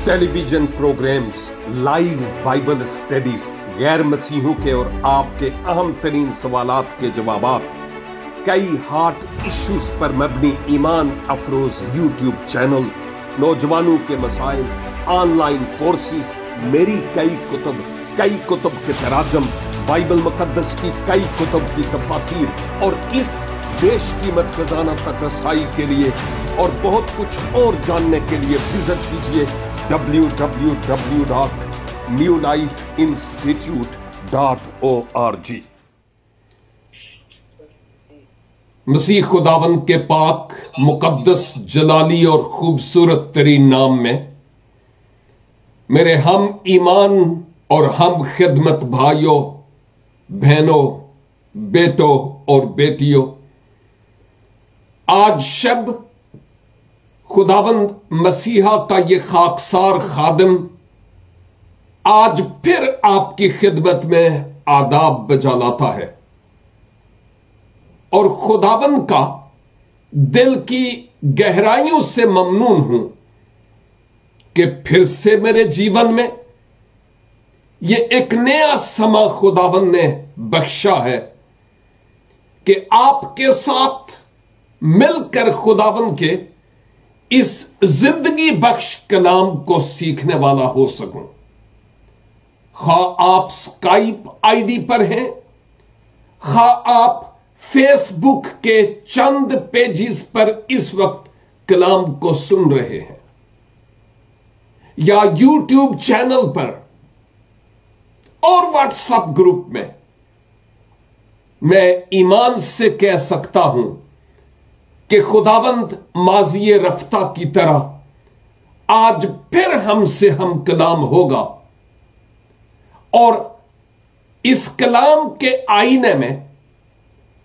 Television programmes, live Bible studies, गैर मसीहों के और आपके अहम तरीन सवालात के जवाबात, कई हार्ट इश्यूज पर मबनी ईमान अफरोज यूट्यूब चैनल, नौजवानों के मसाइल, ऑनलाइन कोर्सेज, मेरी कई कुतुब के तराजम, बाइबल मुकद्दस की कई कुतुब की तफासीर और इस बेशकीमत खजाना तक रसाई के लिए और बहुत कुछ और जानने के लिए विजिट कीजिए www.newlifeinstitute.org। मसीह खुदावंद के पाक मुकद्दस जलाली और खूबसूरत तरीन नाम में मेरे हम ईमान और हम खिदमत भाइयों, बहनों, बेटों और बेटियों, आज शब खुदावंद मसीहा का ये खाकसार खादिम आज फिर आपकी खिदमत में आदाब बजा लाता है और खुदावंद का दिल की गहराइयों से ममनून हूं कि फिर से मेरे जीवन में ये एक नया समा खुदावंद ने बख्शा है कि आपके साथ मिलकर खुदावंद के इस जिंदगी बख्श कलाम को सीखने वाला हो सकूं। खा आप स्काइप आईडी पर हैं, खा आप फेसबुक के चंद पेजेस पर इस वक्त कलाम को सुन रहे हैं, या यूट्यूब चैनल पर और व्हाट्सएप ग्रुप में, मैं ईमान से कह सकता हूं कि खुदावंद माज़ी रफ्ता की तरह आज फिर हमसे हम कलाम होगा और इस कलाम के आईने में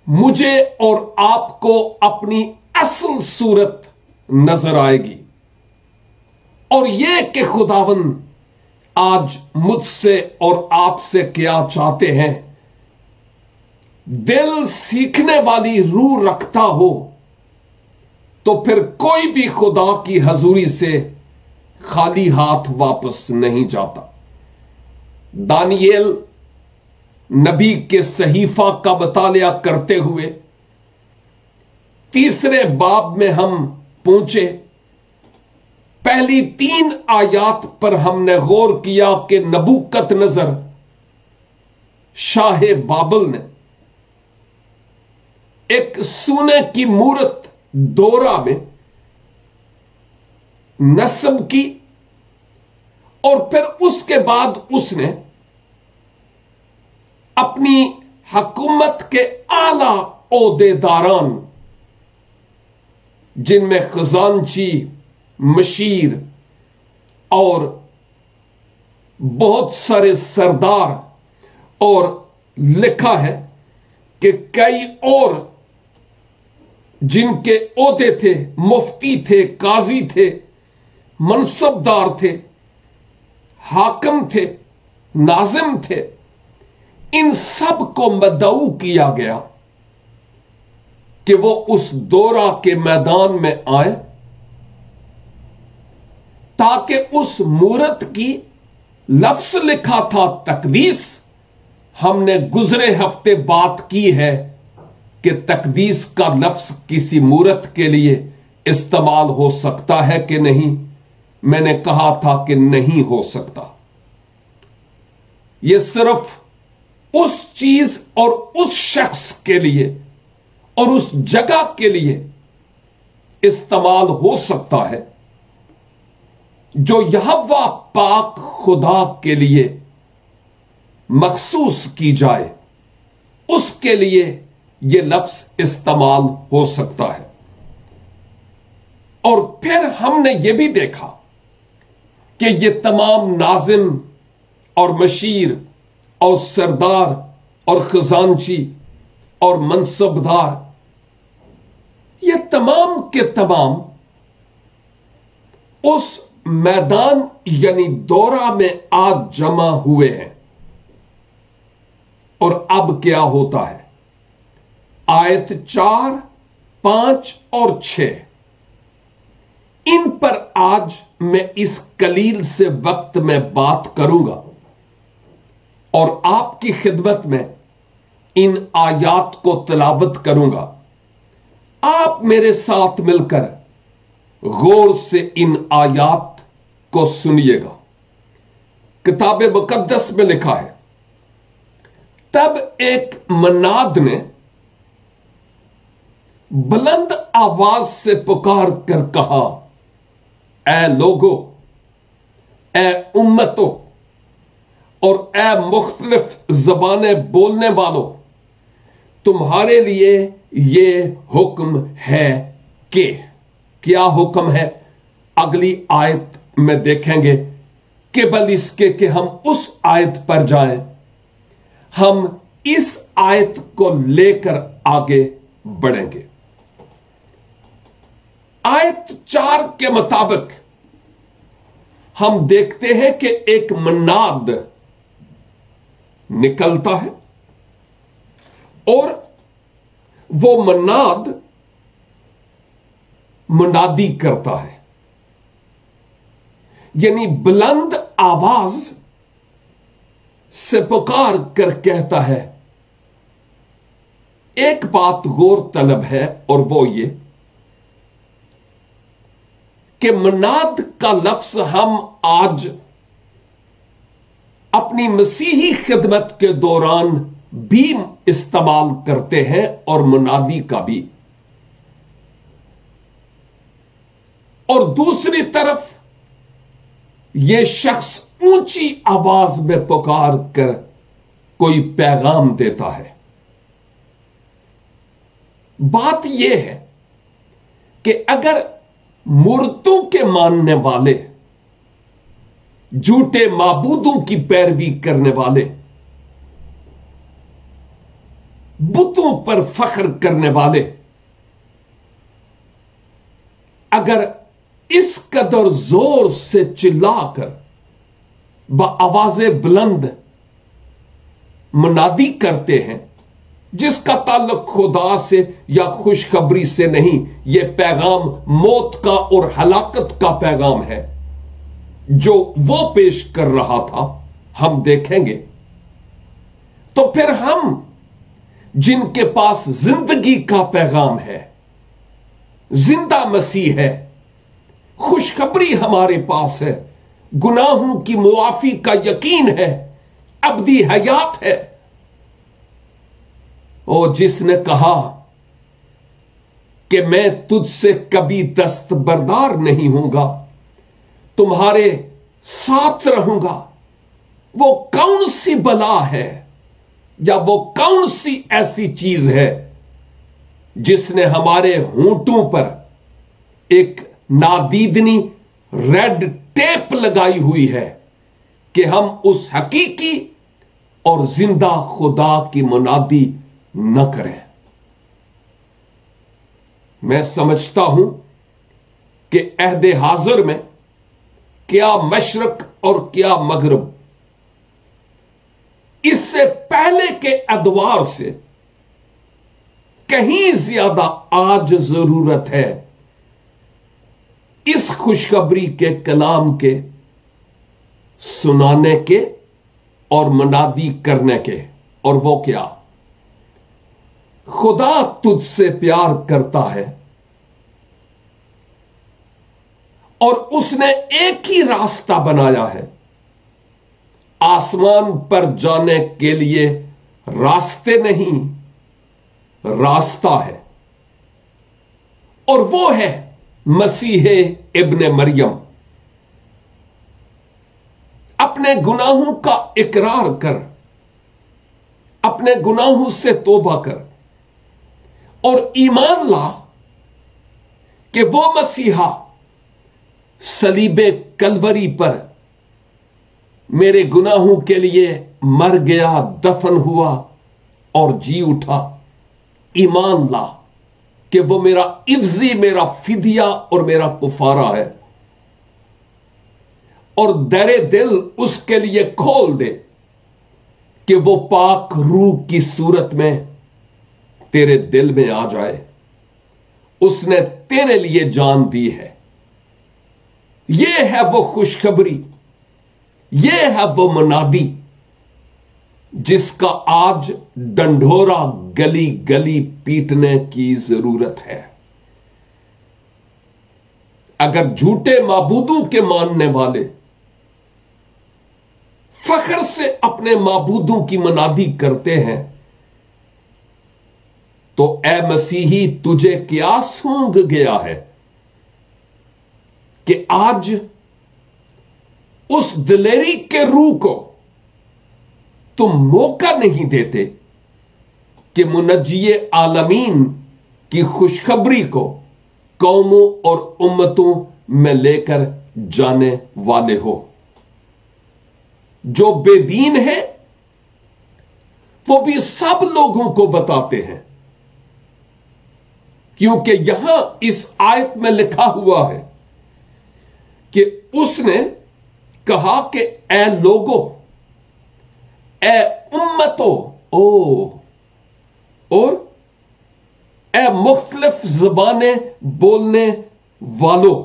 मुझे और आपको अपनी असल सूरत नजर आएगी और यह कि खुदावंद आज मुझसे और आपसे क्या चाहते हैं। दिल सीखने वाली रूह रखता हो तो फिर कोई भी खुदा की हजूरी से खाली हाथ वापस नहीं जाता। दानियेल नबी के सहीफा का बतालिया करते हुए तीसरे बाब में हम पहुंचे। पहली 3 आयात पर हमने गौर किया कि नबूकतनजर शाह बाबल ने एक सोने की मूरत दोरा में नस्ब की और फिर उसके बाद उसने अपनी हुकूमत के आला ओहदेदारान, जिनमें खजानची, मशीर और बहुत सारे सरदार, और लिखा है कि कई और जिनके ओहदे थे, मुफ्ती थे, काजी थे, मनसबदार थे, हाकम थे, नाजिम थे, इन सब को मदऊ किया गया कि वो उस दौरा के मैदान में आए ताकि उस मूरत की लफ्ज लिखा था तकदीस। हमने गुजरे हफ्ते बात की है कि तकदीस का लफ्ज किसी मूरत के लिए इस्तेमाल हो सकता है कि नहीं। मैंने कहा था कि नहीं हो सकता। यह सिर्फ उस चीज और उस शख्स के लिए और उस जगह के लिए इस्तेमाल हो सकता है जो यहोवा पाक खुदा के लिए मखसूस की जाए, उसके लिए यह लफ्ज इस्तेमाल हो सकता है। और फिर हमने यह भी देखा कि यह तमाम नाजिम और मशीर और सरदार और खजानची और मनसबदार, ये तमाम के तमाम उस मैदान यानी दौरा में आज जमा हुए हैं। और अब क्या होता है? आयत 4, 5 और 6, ان پر آج میں اس قلیل سے وقت میں بات کروں گا اور آپ کی خدمت میں ان آیات کو تلاوت کروں گا. آپ میرے ساتھ مل کر غور سے ان آیات کو سنیے گا. کتاب مقدس میں لکھا ہے، تب ایک مناد نے بلند آواز سے پکار کر کہا، اے لوگو، اے امتوں اور اے مختلف زبانیں بولنے والوں، تمہارے لیے یہ حکم ہے کہ کیا حکم ہے؟ اگلی آیت میں دیکھیں گے کہ بل اس کے کہ ہم اس آیت پر جائیں، ہم اس آیت کو لے کر آگے بڑھیں گے. آیت 4 کے مطابق ہم دیکھتے ہیں کہ ایک مناد نکلتا ہے اور وہ مناد منادی کرتا ہے، یعنی بلند آواز سے پکار کر کہتا ہے. ایک بات غور طلب ہے اور وہ یہ کہ مناد کا لفظ ہم آج اپنی مسیحی خدمت کے دوران بھی استعمال کرتے ہیں اور منادی کا بھی. اور دوسری طرف یہ شخص اونچی آواز میں پکار کر کوئی پیغام دیتا ہے. بات یہ ہے کہ اگر مردوں کے ماننے والے، جھوٹے معبودوں کی پیروی کرنے والے، بتوں پر فخر کرنے والے اگر اس قدر زور سے چلا کر بآواز بلند منادی کرتے ہیں جس کا تعلق خدا سے یا خوشخبری سے نہیں، یہ پیغام موت کا اور ہلاکت کا پیغام ہے جو وہ پیش کر رہا تھا، ہم دیکھیں گے. تو پھر ہم جن کے پاس زندگی کا پیغام ہے، زندہ مسیح ہے، خوشخبری ہمارے پاس ہے، گناہوں کی معافی کا یقین ہے، ابدی حیات ہے، او جس نے کہا کہ میں تجھ سے کبھی دستبردار نہیں ہوں گا، تمہارے ساتھ رہوں گا، وہ کون سی بلا ہے یا وہ کون سی ایسی چیز ہے جس نے ہمارے ہونٹوں پر ایک نادیدنی ریڈ ٹیپ لگائی ہوئی ہے کہ ہم اس حقیقی اور زندہ خدا کی منادی نہ کریں. میں سمجھتا ہوں کہ عہد حاضر میں کیا مشرق اور کیا مغرب، اس سے پہلے کے ادوار سے کہیں زیادہ آج ضرورت ہے اس خوشخبری کے کلام کے سنانے کے اور منادی کرنے کے. اور وہ کیا؟ خدا تجھ سے پیار کرتا ہے اور اس نے ایک ہی راستہ بنایا ہے. آسمان پر جانے کے لیے راستے نہیں، راستہ ہے، اور وہ ہے مسیح ابن مریم. اپنے گناہوں کا اقرار کر، اپنے گناہوں سے توبہ کر اور ایمان لا کہ وہ مسیحا صلیب کلوری پر میرے گناہوں کے لیے مر گیا، دفن ہوا اور جی اٹھا. ایمان لا کہ وہ میرا عوضی، میرا فدیہ اور میرا کفارہ ہے، اور در دل اس کے لیے کھول دے کہ وہ پاک روح کی صورت میں تیرے دل میں آ جائے. اس نے تیرے لیے جان دی ہے، یہ ہے وہ خوشخبری، یہ ہے وہ منادی جس کا آج ڈنڈورا گلی گلی پیٹنے کی ضرورت ہے۔ اگر جھوٹے معبودوں کے ماننے والے فخر سے اپنے معبودوں کی منادی کرتے ہیں تو اے مسیحی تجھے کیا سونگ گیا ہے کہ آج اس دلیری کے روح کو تم موقع نہیں دیتے کہ منجی عالمین کی خوشخبری کو قوموں اور امتوں میں لے کر جانے والے ہو۔ جو بے دین ہیں وہ بھی سب لوگوں کو بتاتے ہیں، کیونکہ یہاں اس آیت میں لکھا ہوا ہے کہ اس نے کہا کہ اے لوگوں، اے امتوں، اور اے مختلف زبانیں بولنے والوں،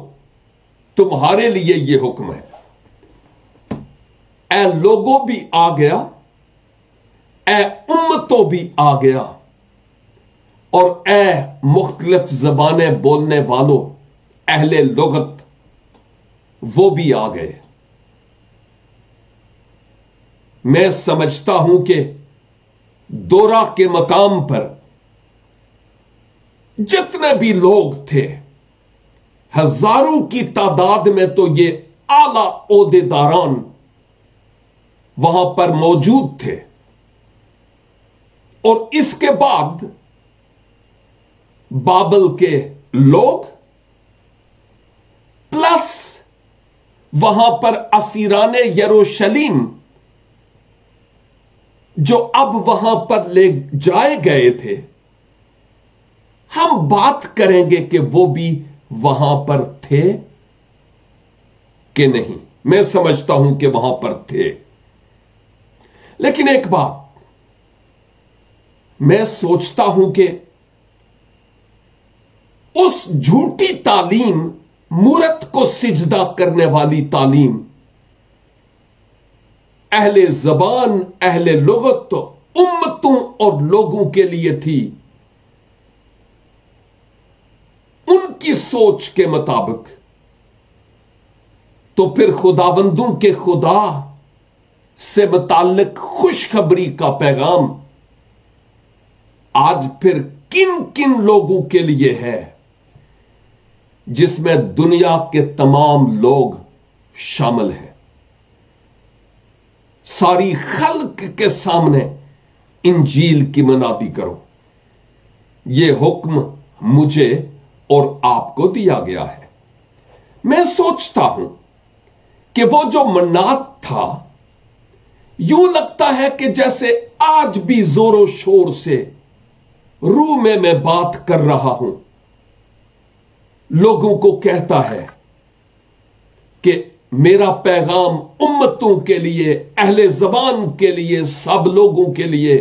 تمہارے لیے یہ حکم ہے۔ اے لوگوں بھی آ گیا، اے امتوں بھی آ گیا، اور اے مختلف زبانیں بولنے والوں، اہل لغت، وہ بھی آ گئے۔ میں سمجھتا ہوں کہ دورہ کے مقام پر جتنے بھی لوگ تھے، ہزاروں کی تعداد میں تو یہ اعلی عہدیداران وہاں پر موجود تھے، اور اس کے بعد بابل کے لوگ پلس وہاں پر اسیران یروشلم جو اب وہاں پر لے جائے گئے تھے، ہم بات کریں گے کہ وہ بھی وہاں پر تھے کہ نہیں۔ میں سمجھتا ہوں کہ وہاں پر تھے، لیکن ایک بات میں سوچتا ہوں کہ اس جھوٹی تعلیم، مورت کو سجدہ کرنے والی تعلیم، اہل زبان، اہل لغت، امتوں اور لوگوں کے لیے تھی۔ ان کی سوچ کے مطابق تو پھر خداوندوں کے خدا سے متعلق خوشخبری کا پیغام آج پھر کن کن لوگوں کے لیے ہے، جس میں دنیا کے تمام لوگ شامل ہیں۔ ساری خلق کے سامنے انجیل کی منادی کرو، یہ حکم مجھے اور آپ کو دیا گیا ہے۔ میں سوچتا ہوں کہ وہ جو مناد تھا، یوں لگتا ہے کہ جیسے آج بھی زور و شور سے روح میں بات کر رہا ہوں، لوگوں کو کہتا ہے کہ میرا پیغام امتوں کے لیے، اہل زبان کے لیے، سب لوگوں کے لیے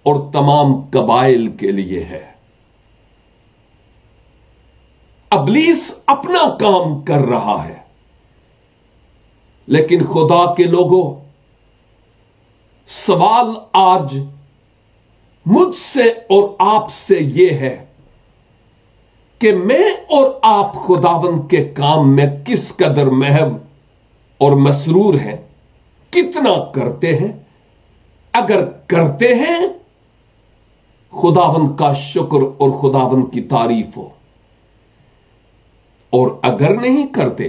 اور تمام قبائل کے لیے ہے۔ ابلیس اپنا کام کر رہا ہے، لیکن خدا کے لوگوں، سوال آج مجھ سے اور آپ سے یہ ہے کہ میں اور آپ خداوند کے کام میں کس قدر محو اور مسرور ہیں، کتنا کرتے ہیں۔ اگر کرتے ہیں، خداوند کا شکر اور خداوند کی تعریف ہو، اور اگر نہیں کرتے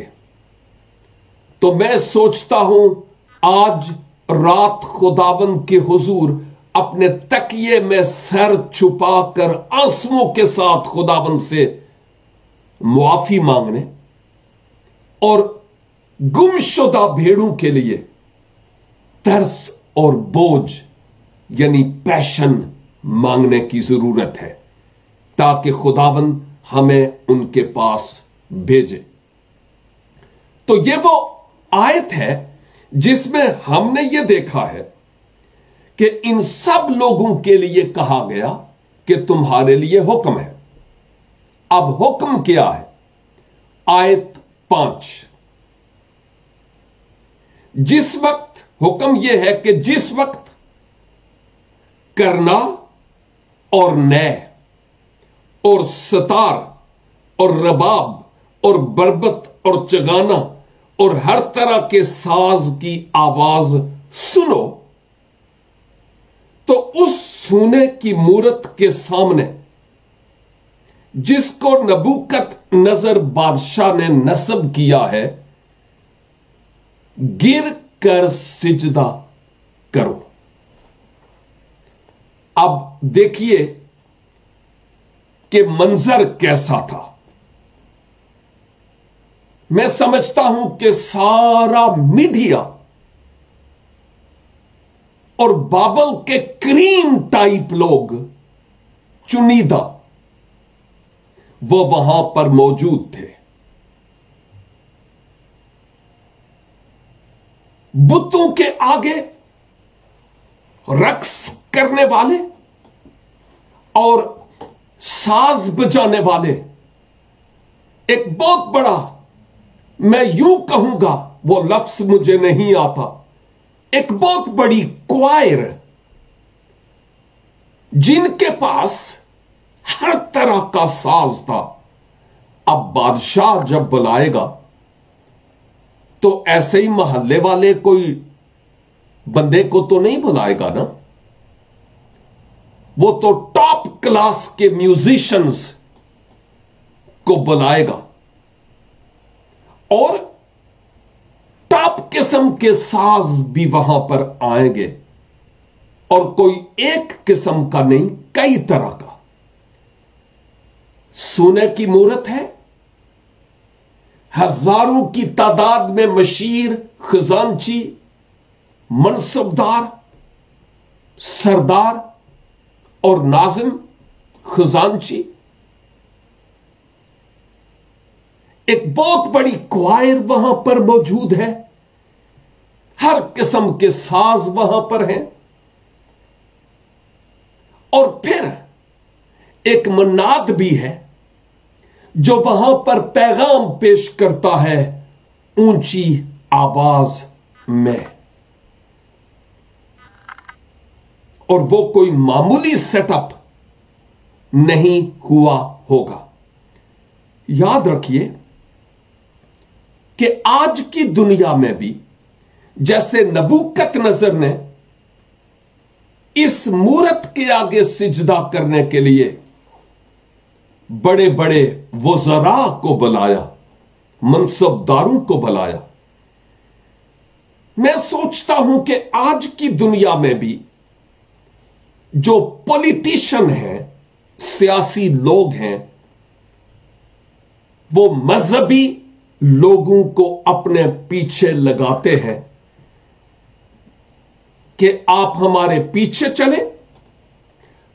تو میں سوچتا ہوں آج رات خداوند کے حضور اپنے تکیے میں سر چھپا کر آنسوؤں کے ساتھ خداوند سے معافی مانگنے اور گمشدہ بھیڑوں کے لیے ترس اور بوجھ یعنی پیشن مانگنے کی ضرورت ہے، تاکہ خداوند ہمیں ان کے پاس بھیجے۔ تو یہ وہ آیت ہے جس میں ہم نے یہ دیکھا ہے کہ ان سب لوگوں کے لیے کہا گیا کہ تمہارے لیے حکم ہے۔ اب حکم کیا ہے؟ آیت 5، जिस वक्त हुक्म यह है कि जिस वक्त करना और नय और सतार और रबाब और बरबत और चगाना और हर तरह के साज की आवाज सुनो, तो उस सोने की मूरत के सामने जिसको नबूकत नजर बादशाह ने नस्ब किया है, गिर कर सिजदा करो। अब देखिए कि मंजर कैसा था। मैं समझता हूं कि सारा मीडिया और बाबल के क्रीम टाइप लोग चुनिंदा वो वहां पर मौजूद थे। बुतों के आगे रक्स करने वाले और साज बजाने वाले, एक बहुत बड़ा, मैं यूं कहूंगा, वो लफ्ज मुझे नहीं आता, एक बहुत बड़ी क्वायर, जिनके पास हर तरह का साज था। अब बादशाह जब बुलाएगा तो ऐसे ही मोहल्ले वाले कोई बंदे को तो नहीं बुलाएगा ना, वो तो टॉप क्लास के म्यूजिशियंस को बुलाएगा और टॉप किस्म के साज भी वहां पर आएंगे, और कोई एक किस्म का नहीं, कई तरह का। सोने की मूरत है, हजारों की तादाद में मशीर, खजांची, मनसबदार, सरदार और नाजिम, खजांची, एक बहुत बड़ी क्वायर वहां पर मौजूद है, हर किस्म के साज वहां पर हैं, और फिर एक मन्नाद भी है जो वहां पर पैगाम पेश करता है ऊंची आवाज में। और वो कोई मामूली सेटअप नहीं हुआ होगा। याद रखिए कि आज की दुनिया में भी जैसे नबूकत नजर ने इस मूरत के आगे सिजदा करने के लिए बड़े बड़े वज़रा को बुलाया, मनसबदारों को बुलाया, मैं सोचता हूं कि आज की दुनिया में भी जो पॉलिटिशियन हैं, सियासी लोग हैं, वो मजहबी लोगों को अपने पीछे लगाते हैं कि आप हमारे पीछे चले,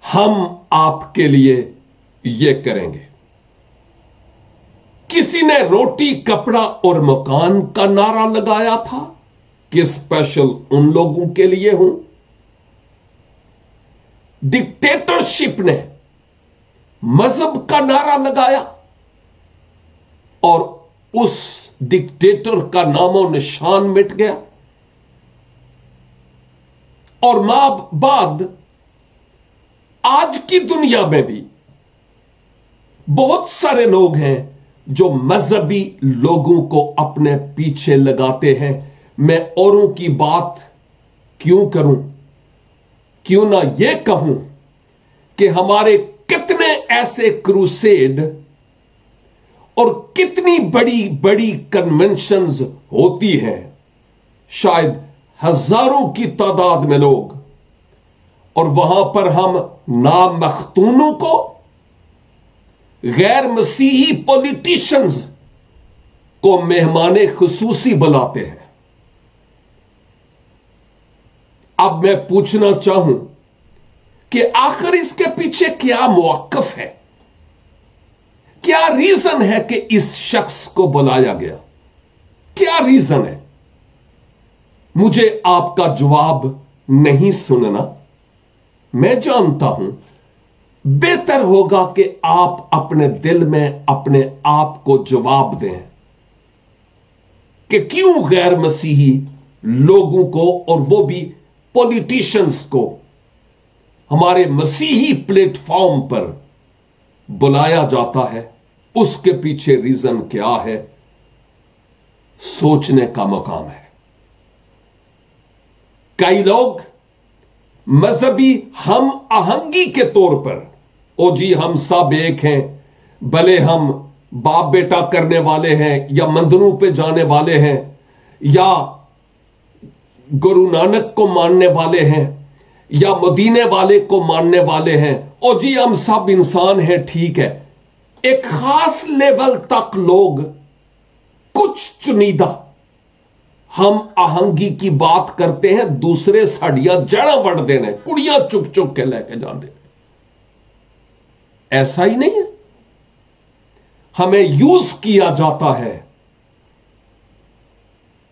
हम आपके लिए ये करेंगे। किसी ने रोटी, कपड़ा और मकान का नारा लगाया था कि स्पेशल उन लोगों के लिए हूं। डिक्टेटरशिप ने मजहब का नारा लगाया और उस डिक्टेटर का नामो निशान मिट गया। और मां बाद आज की दुनिया में भी बहुत सारे लोग हैं जो मजहबी लोगों को अपने पीछे लगाते हैं। मैं औरों की बात क्यों करूं, क्यों ना यह कहूं कि हमारे कितने ऐसे क्रूसेड और कितनी बड़ी बड़ी कन्वेंशंस होती हैं, शायद हजारों की तादाद में लोग, और वहां पर हम नामख्तूनों को, गैर मसीही पॉलिटिशियंस को मेहमाने खुसूसी बुलाते हैं। अब मैं पूछना चाहूं कि आखिर इसके पीछे क्या मौक़िफ़ है, क्या रीजन है कि इस शख्स को बुलाया गया, क्या रीजन है? मुझे आपका जवाब नहीं सुनना, मैं जानता हूं बेहतर होगा कि आप अपने दिल में अपने आप को जवाब दें कि क्यों गैर मसीही लोगों को, और वो भी पॉलिटिशियंस को हमारे मसीही प्लेटफॉर्म पर बुलाया जाता है, उसके पीछे रीजन क्या है, सोचने का मकाम है। कई लोग मजहबी हम आहंगी के तौर पर, ओ जी हम सब एक हैं, भले हम बाप बेटा करने वाले हैं या मंदिरों पे जाने वाले हैं या गुरु नानक को मानने वाले हैं या मदीने वाले को मानने वाले हैं, और जी हम सब इंसान हैं, ठीक है। एक खास लेवल तक लोग, कुछ चुनिंदा हम आहंगी की बात करते हैं, दूसरे साड़ियां जड़ा वड़ देने, कुड़ियां चुप चुप के लेके जाने। ऐसा ही नहीं है, हमें यूज किया जाता है,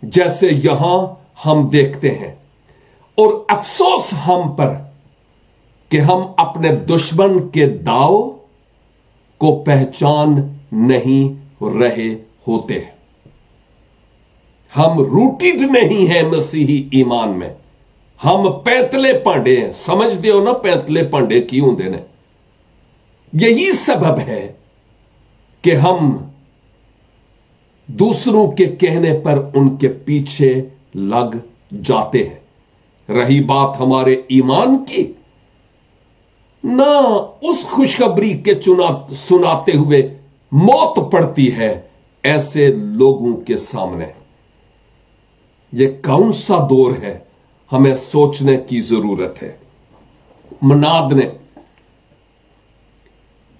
जैसे यहां हम देखते हैं। और अफसोस हम पर कि हम अपने दुश्मन के दाव को पहचान नहीं रहे होते हैं। हम रूटेड नहीं हैं मसीही ईमान में, हम पैतले पांडे हैं। समझते हो ना पैतले पांडे की होंदे ने? यही सबब है कि हम दूसरों के कहने पर उनके पीछे लग जाते हैं। रही बात हमारे ईमान की, ना उस खुशखबरी के सुनाते हुए मौत पड़ती है ऐसे लोगों के सामने। यह कौन सा दौर है, हमें सोचने की जरूरत है। मनाद ने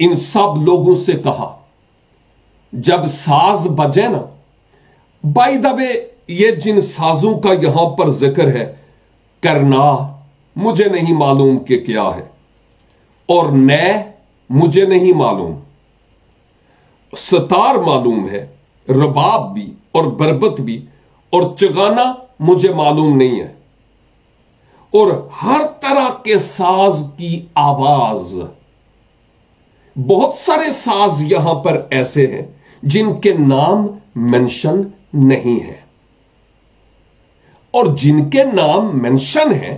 इन सब लोगों से कहा, जब साज बजे ना, बाय द वे ये जिन साजों का यहां पर जिक्र है, करना मुझे नहीं मालूम कि क्या है, और नए मुझे नहीं मालूम, सतार मालूम है, रबाब भी और बरबत भी, और चगाना मुझे मालूम नहीं है, और हर तरह के साज की आवाज। बहुत सारे साज यहां पर ऐसे हैं जिनके नाम मेंशन नहीं है, और जिनके नाम मेंशन है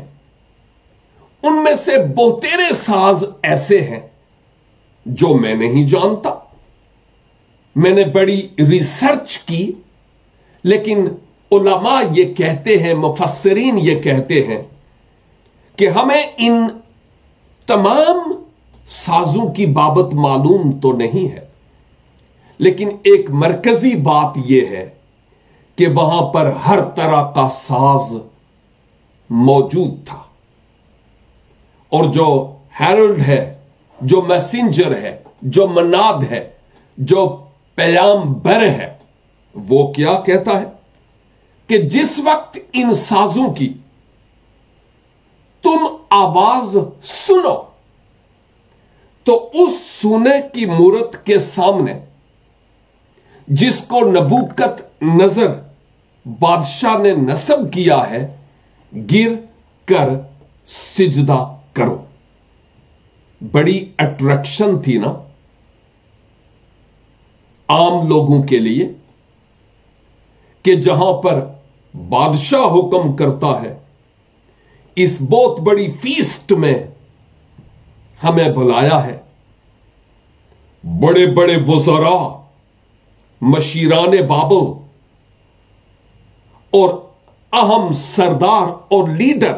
उनमें से बहुतेरे साज ऐसे हैं जो मैं नहीं जानता। मैंने बड़ी रिसर्च की, लेकिन उलमा ये कहते हैं, मुफस्सिरीन ये कहते हैं कि हमें इन तमाम साजों की बाबत मालूम तो नहीं है, लेकिन एक मरकजी बात यह है कि वहां पर हर तरह का साज मौजूद था, और जो हेरल्ड है, जो मैसेंजर है, जो मनाद है, जो पैगाम्बर है, वो क्या कहता है कि जिस वक्त इन साजों की तुम आवाज सुनो, तो उस सुने की मूरत के सामने जिसको नबूकत नजर बादशाह ने नस्ब किया है, गिर कर सिजदा करो। बड़ी अट्रैक्शन थी ना आम लोगों के लिए कि जहां पर बादशाह हुक्म करता है, इस बहुत बड़ी फीस्ट में हमें बुलाया है, बड़े बड़े वज़रा, मशीराने बाबुल और अहम सरदार और लीडर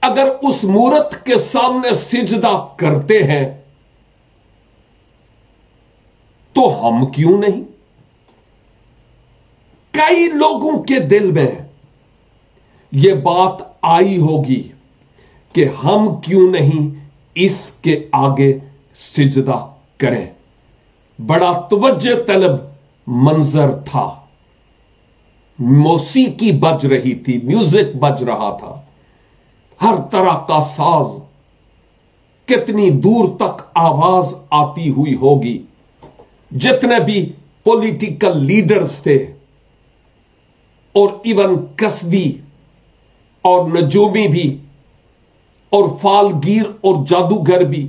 अगर उस मूरत के सामने सिजदा करते हैं, तो हम क्यों नहीं? कई लोगों के दिल में यह बात आई होगी कि हम क्यों नहीं इसके आगे सिजदा करें। बड़ा तवज्जो तलब मंजर था, मौसीकी बज रही थी, म्यूजिक बज रहा था, हर तरह का साज, कितनी दूर तक आवाज आती हुई होगी। जितने भी पॉलिटिकल लीडर्स थे और इवन कसबी और नजूमी भी और फालगीर और जादूगर भी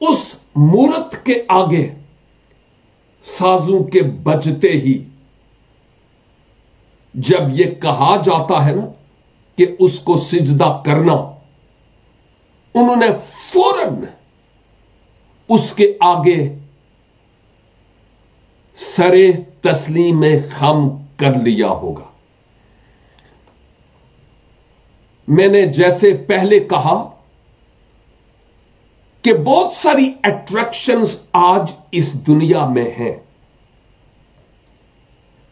उस मूरत के आगे साजों के बजते ही جب یہ کہا جاتا ہے نا کہ اس کو سجدہ کرنا، انہوں نے فوراً اس کے آگے سرے تسلیم خم کر لیا ہوگا۔ میں نے جیسے پہلے کہا کہ بہت ساری اٹریکشنز آج اس دنیا میں ہیں۔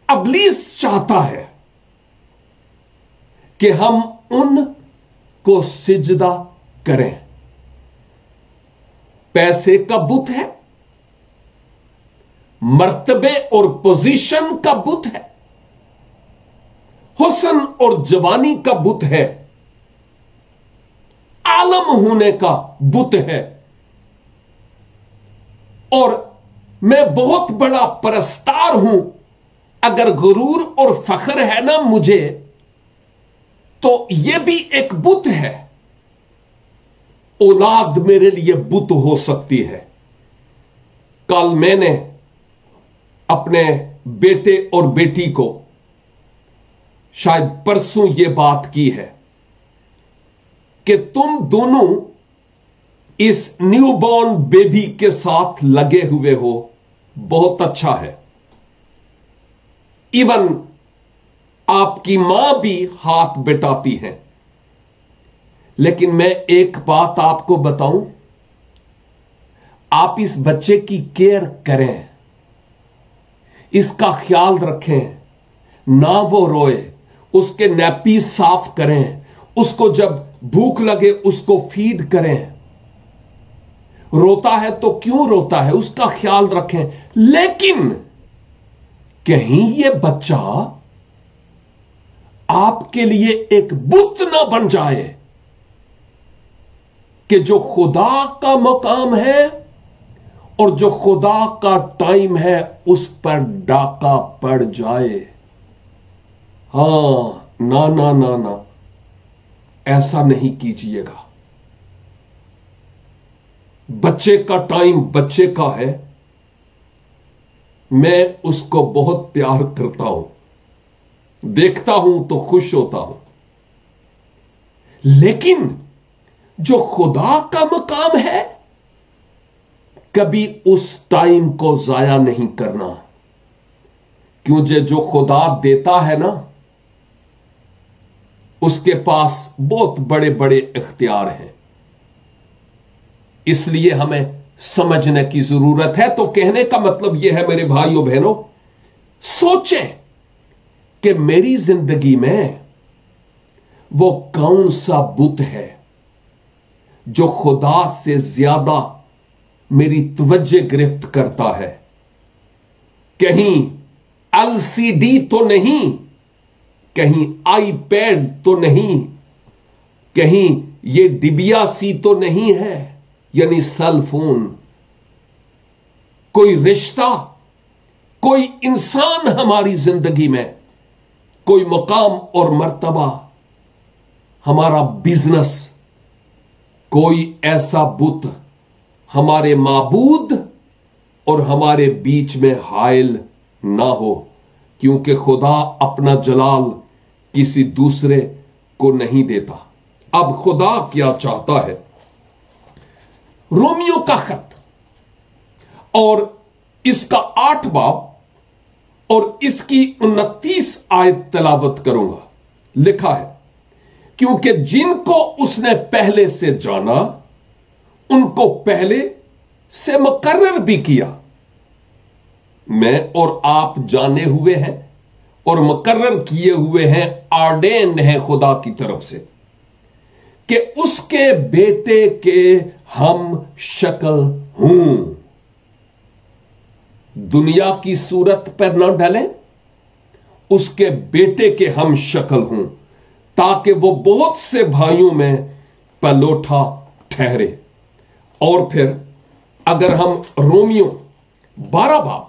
ابلیس چاہتا ہے کہ ہم ان کو سجدہ کریں۔ پیسے کا بت ہے، مرتبے اور پوزیشن کا بت ہے، حسن اور جوانی کا بت ہے، عالم ہونے کا بت ہے، اور میں بہت بڑا پرستار ہوں، اگر غرور اور فخر ہے نا مجھے تو یہ بھی ایک بت ہے۔ اولاد میرے لیے بت ہو سکتی ہے۔ کل میں نے اپنے بیٹے اور بیٹی کو شاید پرسوں یہ بات کی ہے کہ تم دونوں اس نیو بورن بیبی کے ساتھ لگے ہوئے ہو، بہت اچھا ہے۔ ایون آپ کی ماں بھی ہاتھ بٹاتی ہے، لیکن میں ایک بات آپ کو بتاؤں، آپ اس بچے کی کیئر کریں، اس کا خیال رکھیں، نہ وہ روئے، اس کے نیپی صاف کریں، اس کو جب بھوک لگے اس کو فیڈ کریں، روتا ہے تو کیوں روتا ہے اس کا خیال رکھیں۔ لیکن کہیں یہ بچہ آپ کے لیے ایک بت نہ بن جائے کہ جو خدا کا مقام ہے اور جو خدا کا ٹائم ہے اس پر ڈاکہ پڑ جائے۔ ہاں، نہ نہ نہ نہ، ایسا نہیں کیجیے گا۔ بچے کا ٹائم بچے کا ہے، میں اس کو بہت پیار کرتا ہوں، دیکھتا ہوں تو خوش ہوتا ہوں، لیکن جو خدا کا مقام ہے کبھی اس ٹائم کو ضائع نہیں کرنا، کیونکہ جو خدا دیتا ہے نا اس کے پاس بہت بڑے بڑے اختیار ہیں، اس لیے ہمیں سمجھنے کی ضرورت ہے۔ تو کہنے کا مطلب یہ ہے میرے بھائیوں بہنوں، سوچیں کہ میری زندگی میں وہ کون سا بت ہے جو خدا سے زیادہ میری توجہ گرفت کرتا ہے۔ کہیں LCD تو نہیں، کہیں آئی پیڈ تو نہیں، کہیں یہ ڈبیا سی تو نہیں ہے، یعنی سیل فون۔ کوئی رشتہ، کوئی انسان ہماری زندگی میں، کوئی مقام اور مرتبہ، ہمارا بزنس، کوئی ایسا بت ہمارے معبود اور ہمارے بیچ میں حائل نہ ہو، کیونکہ خدا اپنا جلال کسی دوسرے کو نہیں دیتا۔ اب خدا کیا چاہتا ہے؟ رومیو کا خط اور اس کا 8 باب اور اس کی 29 آیت تلاوت کروں گا۔ لکھا ہے، کیونکہ جن کو اس نے پہلے سے جانا ان کو پہلے سے مقرر بھی کیا۔ میں اور آپ جانے ہوئے ہیں اور مقرر کیے ہوئے ہیں، آرڈینڈ ہیں خدا کی طرف سے، کہ اس کے بیٹے کے ہم شکل ہوں۔ دنیا کی صورت پر نہ ڈھلیں، اس کے بیٹے کے ہم شکل ہوں، تاکہ وہ بہت سے بھائیوں میں پلوٹا ٹھہرے۔ اور پھر اگر ہم رومیو 12 باب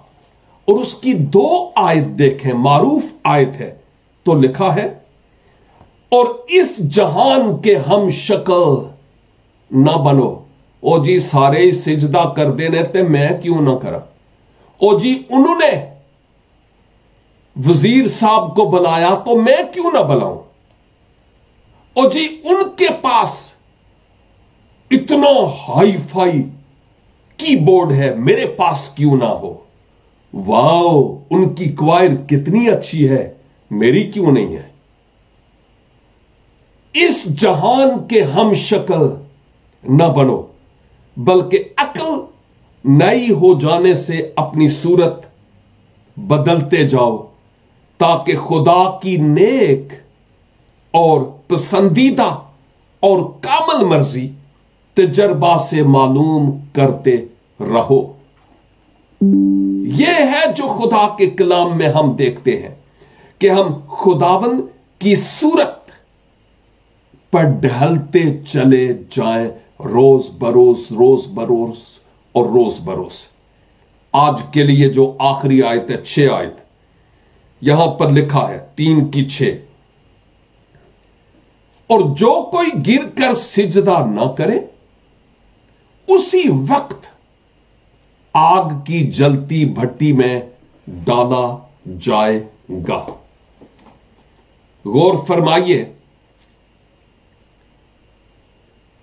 اور اس کی 2 آیت دیکھیں، معروف آیت ہے، تو لکھا ہے، اور اس جہان کے ہم شکل نہ بنو۔ او جی سارے ہی سجدہ کر دینے تے میں کیوں نہ کرا؟ او جی انہوں نے वजीर साहब को बुलाया तो मैं क्यों ना बुलाऊं? और जी उनके पास इतना हाई फाई कीबोर्ड है, मेरे पास क्यों ना हो? वाओ, उनकी क्वायर कितनी अच्छी है, मेरी क्यों नहीं है? इस जहान के हम शक्ल न बनो, बल्कि अक्ल नई हो जाने से अपनी सूरत बदलते जाओ, ताकि खुदा की नेक और पसंदीदा और कामल मर्जी तजर्बा से मालूम करते रहो। यह है जो खुदा के कलाम में हम देखते हैं कि हम खुदावन की सूरत पर ढलते चले जाएं, रोज बरोज और रोज बरोज। आज के लिए जो आखिरी आयत है, 6 आयत, यहां पर लिखा है 3 की 6, और जो कोई गिर कर सिजदा ना करे उसी वक्त आग की जलती भट्टी में डाला जाएगा। गौर फरमाइए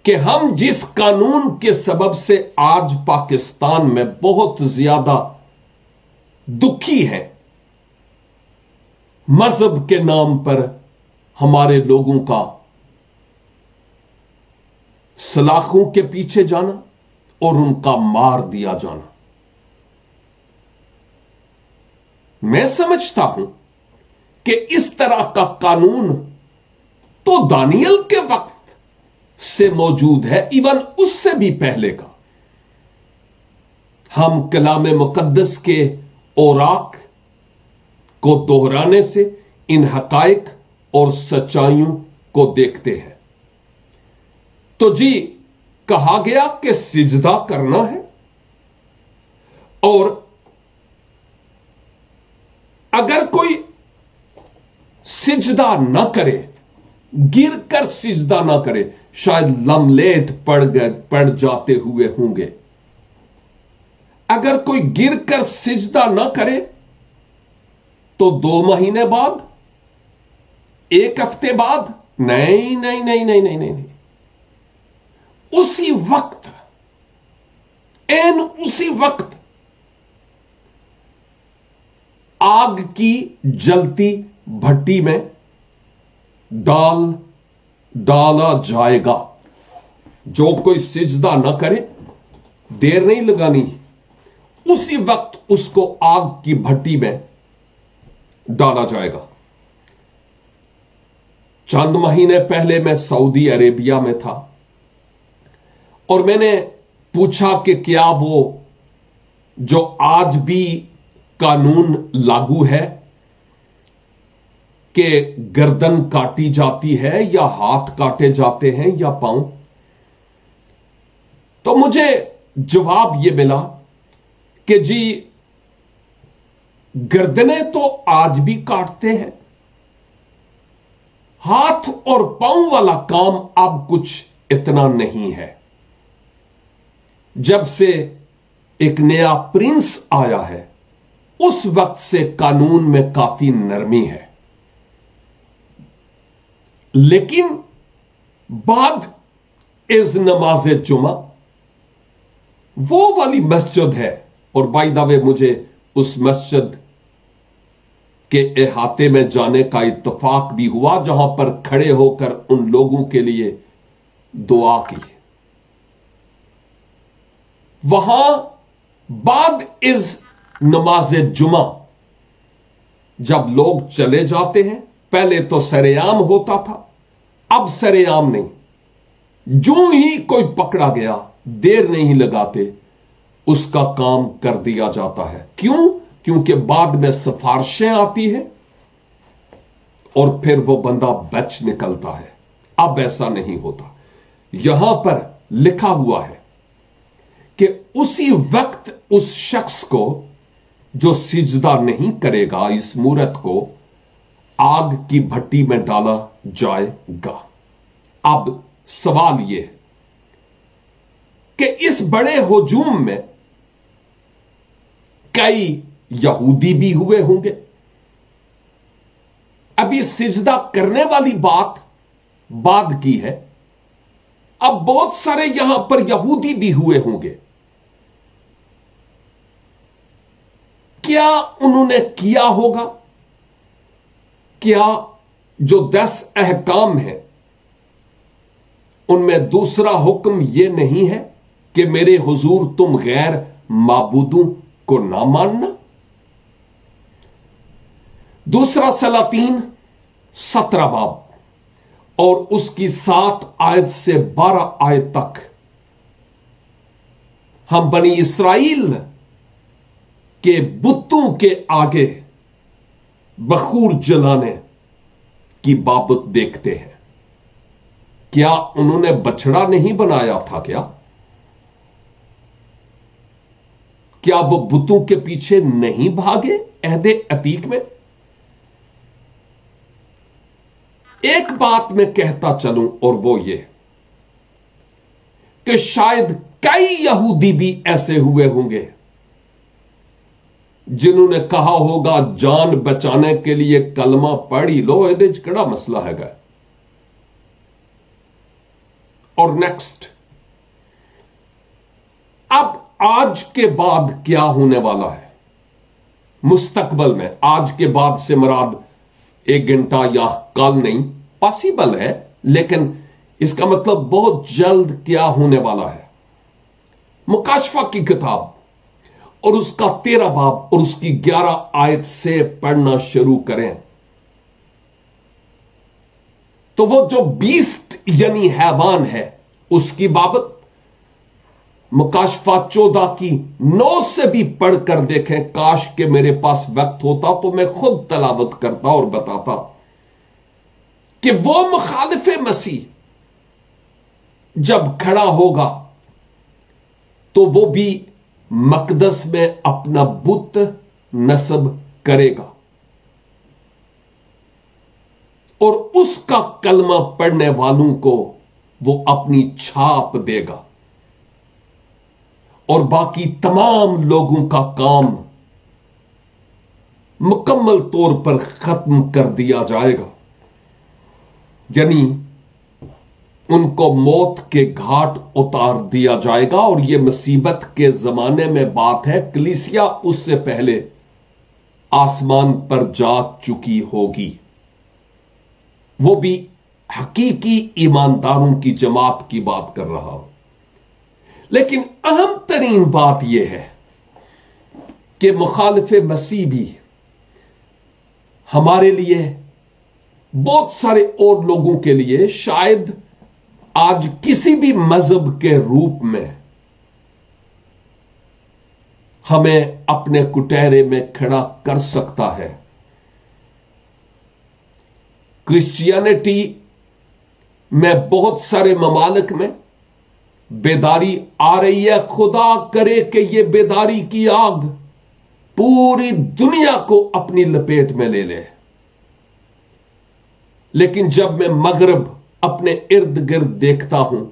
कि हम जिस कानून के सबब से आज पाकिस्तान में बहुत ज्यादा दुखी हैं, मजहब के नाम पर हमारे लोगों का सलाखों के पीछे जाना और उनका मार दिया जाना। मैं समझता हूं कि इस तरह का कानून तो दानियल के वक्त से मौजूद है, इवन उससे भी पहले का। हम कलाम मुकद्दस के औराक को दोहराने से इन हकाइक और सच्चाइयों को देखते हैं। तो जी कहा गया कि सिजदा करना है, और अगर कोई सिजदा ना करे, गिर कर सिजदा ना करे, शायद लमलेट पड़ जाते हुए होंगे। अगर कोई गिर कर सिजदा ना करे तो 2 महीने बाद, 1 हफ्ते बाद, नहीं नहीं नहीं नहीं नहीं नहीं, उसी वक्त, एन उसी वक्त आग की जलती भट्टी में डाला जाएगा। जो कोई सिजदा ना करे, देर नहीं लगानी, उसी वक्त उसको आग की भट्टी में डाला जाएगा। चंद महीने पहले मैं सऊदी अरेबिया में था और मैंने पूछा कि क्या वो जो आज भी कानून लागू है कि गर्दन काटी जाती है या हाथ काटे जाते हैं या पांव, तो मुझे जवाब यह मिला कि जी गर्दनें तो आज भी काटते हैं, हाथ और पांव वाला काम अब कुछ इतना नहीं है। जब से एक नया प्रिंस आया है, उस वक्त से कानून में काफी नरमी है। लेकिन बाद इस नमाज जुमा वो वाली मस्जिद है, और बाय द वे मुझे उस मस्जिद के इहाते में जाने का इत्तेफाक भी हुआ जहां पर खड़े होकर उन लोगों के लिए दुआ की। वहां बाद इस नमाज जुमा जब लोग चले जाते हैं, पहले तो सरेआम होता था, अब सरेआम नहीं, जो ही कोई पकड़ा गया देर नहीं लगाते उसका काम कर दिया जाता है। क्यों? क्योंकि बाद में सिफारिशें आती है और फिर वो बंदा बच निकलता है। अब ऐसा नहीं होता। यहां पर लिखा हुआ है कि उसी वक्त उस शख्स को जो सिजदा नहीं करेगा इस मूरत को, आग की भट्टी में डाला जाएगा। अब सवाल यह है कि इस बड़े हुजूम में कई यहूदी भी हुए होंगे, ابھی سجدہ کرنے والی بات بعد کی ہے. اب بہت سارے یہاں پر یہودی بھی ہوئے ہوں گے. کیا انہوں نے کیا ہوگا؟ کیا جو 10 احکام ہیں ان میں دوسرا حکم یہ نہیں ہے کہ میرے حضور تم غیر معبودوں کو نہ ماننا؟ دوسرا سلاطین 17 باب اور اس کی 7 آیت سے 12 آیت تک ہم بنی اسرائیل کے بتوں کے آگے بخور جلانے کی بابت دیکھتے ہیں. کیا انہوں نے بچڑا نہیں بنایا تھا؟ کیا وہ بتوں کے پیچھے نہیں بھاگے عہد عتیق میں؟ ایک بات میں کہتا چلوں اور وہ یہ کہ شاید کئی یہودی بھی ایسے ہوئے ہوں گے جنہوں نے کہا ہوگا جان بچانے کے لیے کلمہ پڑھی لو، یہ کڑا مسئلہ ہے گا. اور نیکسٹ، اب آج کے بعد کیا ہونے والا ہے مستقبل میں؟ آج کے بعد سے مراد 1 گھنٹہ یا کل نہیں، پاسبل ہے، لیکن اس کا مطلب بہت جلد کیا ہونے والا ہے. مکاشفہ کی کتاب اور اس کا 13 باب اور اس کی 11 آیت سے پڑھنا شروع کریں تو وہ جو بیسٹ یعنی حیوان ہے اس کی بابت مکاشفہ 14 کی 9 سے بھی پڑھ کر دیکھیں. کاش کہ میرے پاس وقت ہوتا تو میں خود تلاوت کرتا اور بتاتا کہ وہ مخالف مسیح جب کھڑا ہوگا تو وہ بھی مقدس میں اپنا بت نصب کرے گا اور اس کا کلمہ پڑھنے والوں کو وہ اپنی چھاپ دے گا اور باقی تمام لوگوں کا کام مکمل طور پر ختم کر دیا جائے گا. یعنی ان کو موت کے گھاٹ اتار دیا جائے گا. اور یہ مصیبت کے زمانے میں بات ہے، کلیسیا اس سے پہلے آسمان پر جا چکی ہوگی. وہ بھی حقیقی ایمانداروں کی جماعت کی بات کر رہا ہوں. لیکن اہم ترین بات یہ ہے کہ مخالف مسیح بھی ہمارے لیے، بہت سارے اور لوگوں کے لیے، شاید آج کسی بھی مذہب کے روپ میں ہمیں اپنے کٹہرے میں کھڑا کر سکتا ہے. کرسچینٹی میں بہت سارے ممالک میں بیداری آ رہی ہے. خدا کرے کہ یہ بیداری کی آگ پوری دنیا کو اپنی لپیٹ میں لے لے. لیکن جب میں مغرب اپنے ارد گرد دیکھتا ہوں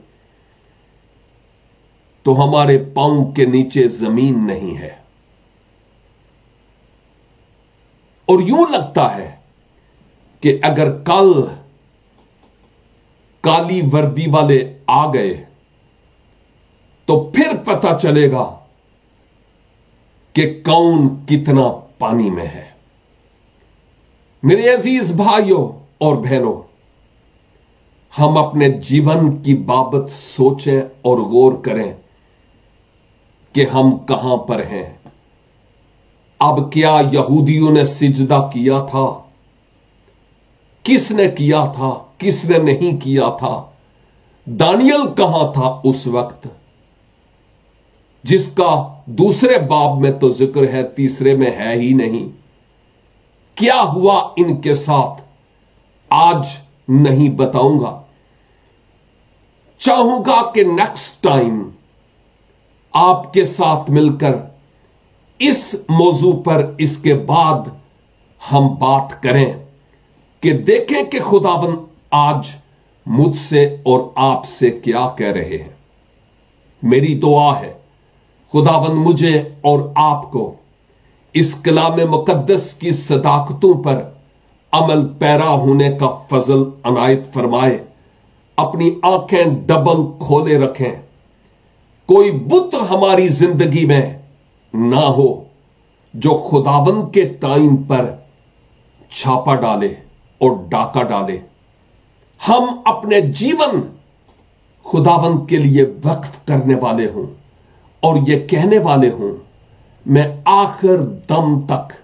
تو ہمارے پاؤں کے نیچے زمین نہیں ہے اور یوں لگتا ہے کہ اگر کل کالی وردی والے آ گئے تو پھر پتہ چلے گا کہ کون کتنا پانی میں ہے. میرے عزیز بھائیوں اور بہنوں، ہم اپنے جیون کی بابت سوچیں اور غور کریں کہ ہم کہاں پر ہیں. اب کیا یہودیوں نے سجدہ کیا تھا؟ کس نے کیا تھا؟ کس نے نہیں کیا تھا؟ دانیل کہاں تھا اس وقت جس کا دوسرے باب میں تو ذکر ہے، تیسرے میں ہے ہی نہیں؟ کیا ہوا ان کے ساتھ آج نہیں بتاؤں گا. چاہوں گا کہ نیکسٹ ٹائم آپ کے ساتھ مل کر اس موضوع پر اس کے بعد ہم بات کریں کہ دیکھیں کہ خداوند آج مجھ سے اور آپ سے کیا کہہ رہے ہیں. میری دعا ہے خداوند مجھے اور آپ کو اس کلام مقدس کی صداقتوں پر अमल पैरा होने का फजल अनायत फरमाए। अपनी आंखें डबल खोले रखें, कोई बुत हमारी जिंदगी में ना हो जो खुदावंद के टाइम पर छापा डाले और डाका डाले। हम अपने जीवन खुदावंद के लिए वक्फ करने वाले हों और ये कहने वाले हों, मैं आखिर दम तक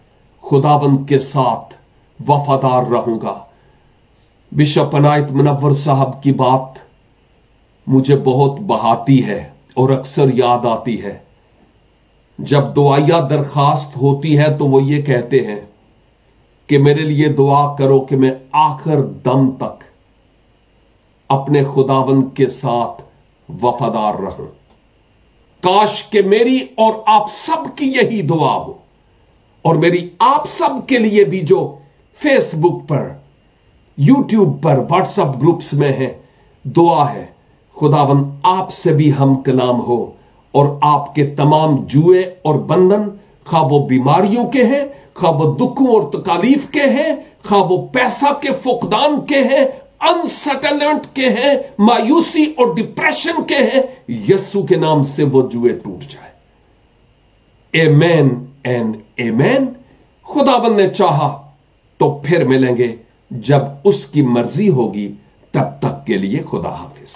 खुदावंद के साथ वफादार रहूंगा। बिशप अनायत मुनव्वर साहब की बात मुझे बहुत बहाती है और अक्सर याद आती है। जब दुआया दरखास्त होती है तो वो ये कहते हैं कि मेरे लिए दुआ करो कि मैं आखिर दम तक अपने खुदावंद के साथ वफादार रहूं। काश कि मेरी और आप सब की यही दुआ हो, और मेरी आप सब के लिए भी जो फेसबुक पर, यूट्यूब पर, व्हाट्सएप ग्रुप्स में है, दुआ है खुदावंद आपसे भी हम कलाम हो और आपके तमाम जुए और बंधन, खा वो बीमारियों के हैं, खा वो दुखों और तकालीफ के हैं, खा वो पैसा के फुकदान के हैं, अनसेटलमेंट के हैं, मायूसी और डिप्रेशन के हैं, यीशु के नाम से वो जुए टूट जाए। आमेन एंड आमेन। खुदावंद ने चाहा तो फिर मिलेंगे जब उसकी मर्जी होगी। तब तक के लिए खुदा हाफिज।